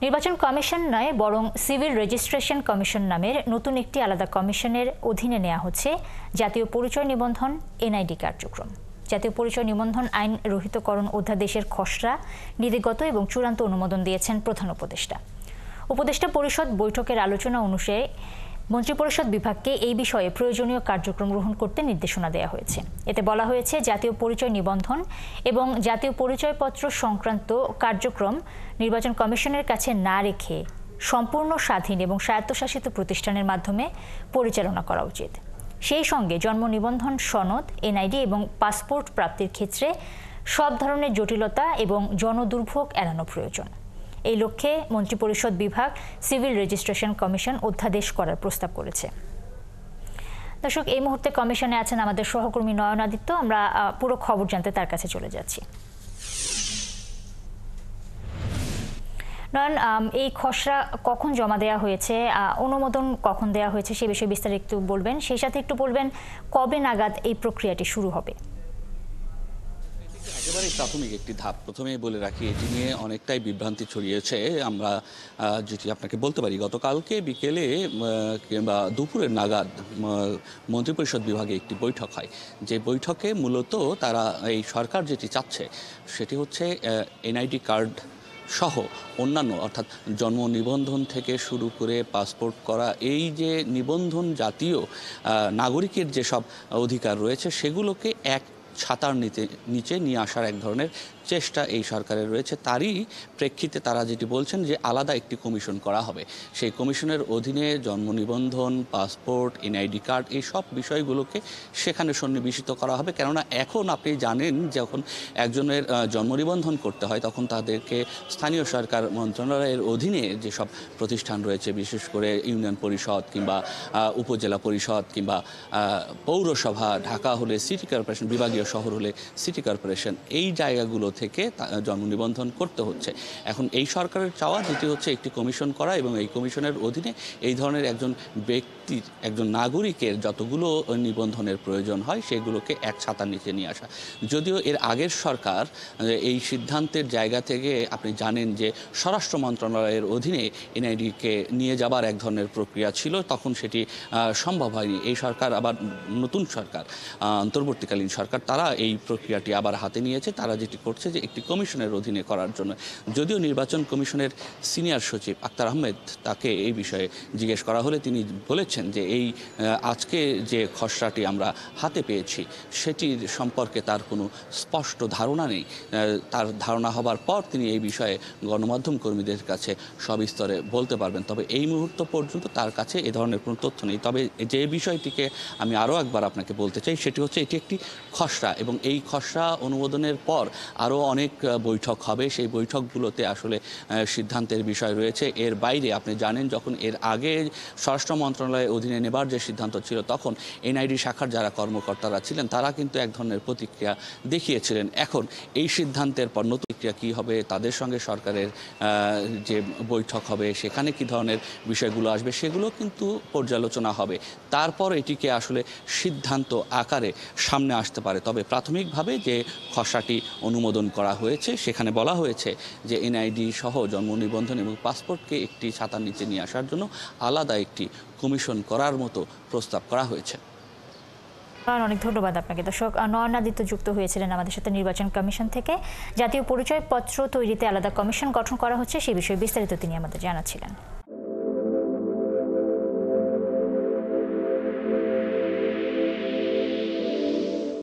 নির্বাচন কমিশন নয় বরং সিভিল রেজিস্ট্রেশন কমিশন নামের নতুন একটি আলাদা কমিশনের অধীনে নেওয়া হচ্ছে জাতীয় পরিচয় নিবন্ধন এনআইডি কার্যক্রম। জাতীয় পরিচয় নিবন্ধন আইন রহিতকরণ অধ্যাদেশের খসড়া নীতিগত এবং চূড়ান্ত অনুমোদন দিয়েছেন প্রধান উপদেষ্টা। উপদেষ্টা পরিষদ বৈঠকের আলোচনা অনুসারে মন্ত্রিপরিষদ বিভাগকে এই বিষয়ে প্রয়োজনীয় কার্যক্রম গ্রহণ করতে নির্দেশনা দেওয়া হয়েছে। এতে বলা হয়েছে জাতীয় পরিচয় নিবন্ধন এবং জাতীয় পরিচয়পত্র সংক্রান্ত কার্যক্রম নির্বাচন কমিশনের কাছে না রেখে সম্পূর্ণ স্বাধীন এবং স্বায়ত্তশাসিত প্রতিষ্ঠানের মাধ্যমে পরিচালনা করা উচিত। সেই সঙ্গে জন্ম নিবন্ধন সনদ, এনআইডি এবং পাসপোর্ট প্রাপ্তির ক্ষেত্রে সব ধরনের জটিলতা এবং জনদুর্ভোগ এড়ানো প্রয়োজন। এই লক্ষ্যে মন্ত্রিপরিষদ বিভাগ সিভিল রেজিস্ট্রেশন কমিশন অধ্যাদেশ করার প্রস্তাব করেছে। দর্শক, এই মুহূর্তে কমিশনে আছেন আমাদের সহকর্মী নয়ন আদিত্য। আমরা পুরো খবর জানতে তার কাছে চলে যাচ্ছি। নয়ন, এই খসড়া কখন জমা দেওয়া হয়েছে, অনুমোদন কখন দেওয়া হয়েছে সে বিষয়ে বিস্তারিত একটু বলবেন। সেই সাথে একটু বলবেন কবে নাগাদ এই প্রক্রিয়াটি শুরু হবে। একেবারেই প্রাথমিক একটি ধাপ। প্রথমেই বলে রাখি, এটি নিয়ে অনেকটাই বিভ্রান্তি ছড়িয়েছে। আমরা যেটি আপনাকে বলতে পারি, গতকালকে বিকেলে কিংবা দুপুরের নাগাদ মন্ত্রিপরিষদ বিভাগে একটি বৈঠক হয়। যে বৈঠকে মূলত তারা এই সরকার যেটি চাচ্ছে সেটি হচ্ছে এনআইডি কার্ড সহ অন্যান্য, অর্থাৎ জন্ম নিবন্ধন থেকে শুরু করে পাসপোর্ট করা, এই যে নিবন্ধন জাতীয় নাগরিকের যেসব অধিকার রয়েছে সেগুলোকে এক ছাতার নিচে নিয়ে আসার এক ধরনের চেষ্টা এই সরকারের রয়েছে। তারই প্রেক্ষিতে তারা যেটি বলছেন যে আলাদা একটি কমিশন করা হবে। সেই কমিশনের অধীনে জন্ম নিবন্ধন, পাসপোর্ট, এনআইডি কার্ড, এই সব বিষয়গুলোকে সেখানে সন্নিবেশিত করা হবে। কেননা এখন আপনি জানেন, যখন একজনের জন্ম নিবন্ধন করতে হয় তখন তাদেরকে স্থানীয় সরকার মন্ত্রণালয়ের অধীনে যেসব প্রতিষ্ঠান রয়েছে, বিশেষ করে ইউনিয়ন পরিষদ কিংবা উপজেলা পরিষদ কিংবা পৌরসভা, ঢাকা হলে সিটি কর্পোরেশন, বিভাগীয় শহর হলে সিটি কর্পোরেশন, এই জায়গাগুলো থেকে জন্ম নিবন্ধন করতে হচ্ছে। এখন এই সরকারের চাওয়া যেটি হচ্ছে একটি কমিশন করা এবং এই কমিশনের অধীনে এই ধরনের একজন ব্যক্তির, একজন নাগরিকের যতগুলো নিবন্ধনের প্রয়োজন হয় সেগুলোকে এক ছাতার নিচে নিয়ে আসা। যদিও এর আগের সরকার এই সিদ্ধান্তের জায়গা থেকে, আপনি জানেন যে স্বরাষ্ট্র মন্ত্রণালয়ের অধীনে এনআইডিকে নিয়ে যাবার এক ধরনের প্রক্রিয়া ছিল, তখন সেটি সম্ভব হয়নি। এই সরকার, আবার নতুন সরকার, অন্তর্বর্তীকালীন সরকার, তারা এই প্রক্রিয়াটি আবার হাতে নিয়েছে। তারা যেটি করছে যে একটি কমিশনের অধীনে করার জন্য। যদিও নির্বাচন কমিশনের সিনিয়র সচিব আক্তার আহমেদ, তাকে এই বিষয়ে জিজ্ঞেস করা হলে তিনি বলেছেন যে এই আজকে যে খসড়াটি আমরা হাতে পেয়েছি সেটির সম্পর্কে তার কোনো স্পষ্ট ধারণা নেই। তার ধারণা হবার পর তিনি এই বিষয়ে গণমাধ্যম কর্মীদের কাছে সবিস্তরে বলতে পারবেন। তবে এই মুহূর্ত পর্যন্ত তার কাছে এ ধরনের কোনো তথ্য নেই। তবে যে বিষয়টিকে আমি আরও একবার আপনাকে বলতে চাই সেটি হচ্ছে এটি একটি খসড়া এবং এই খসড়া অনুমোদনের পর আরও অনেক বৈঠক হবে। সেই বৈঠকগুলোতে আসলে সিদ্ধান্তের বিষয় রয়েছে। এর বাইরে আপনি জানেন, যখন এর আগে স্বরাষ্ট্র মন্ত্রণালয়ের অধীনে নেবার যে সিদ্ধান্ত ছিল তখন এনআইডি শাখার যারা কর্মকর্তারা ছিলেন তারা কিন্তু এক ধরনের প্রতিক্রিয়া দেখিয়েছিলেন। এখন এই সিদ্ধান্তের পর নতুন প্রতিক্রিয়া কী হবে, তাদের সঙ্গে সরকারের যে বৈঠক হবে সেখানে কী ধরনের বিষয়গুলো আসবে সেগুলো কিন্তু পর্যালোচনা হবে। তারপর এটিকে আসলে সিদ্ধান্ত আকারে সামনে আসতে পারে। তবে প্রাথমিকভাবে যে খসড়াটি অনুমোদন করা হয়েছে সেখানে বলা হয়েছে যে এনআইডি সহ জন্ম নিবন্ধন এবং পাসপোর্টকে একটি ছাতার নিচে নিয়ে আসার জন্য আলাদা একটি কমিশন করার মতো প্রস্তাব করা হয়েছে। অনেক ধন্যবাদ আপনাকে। দর্শক, নয়ন আদিত্য যুক্ত হয়েছিলেন আমাদের সাথে নির্বাচন কমিশন থেকে। জাতীয় পরিচয়পত্র তৈরিতে আলাদা কমিশন গঠন করা হচ্ছে সে বিষয়ে বিস্তারিত তিনি আমাদের জানাচ্ছিলেন।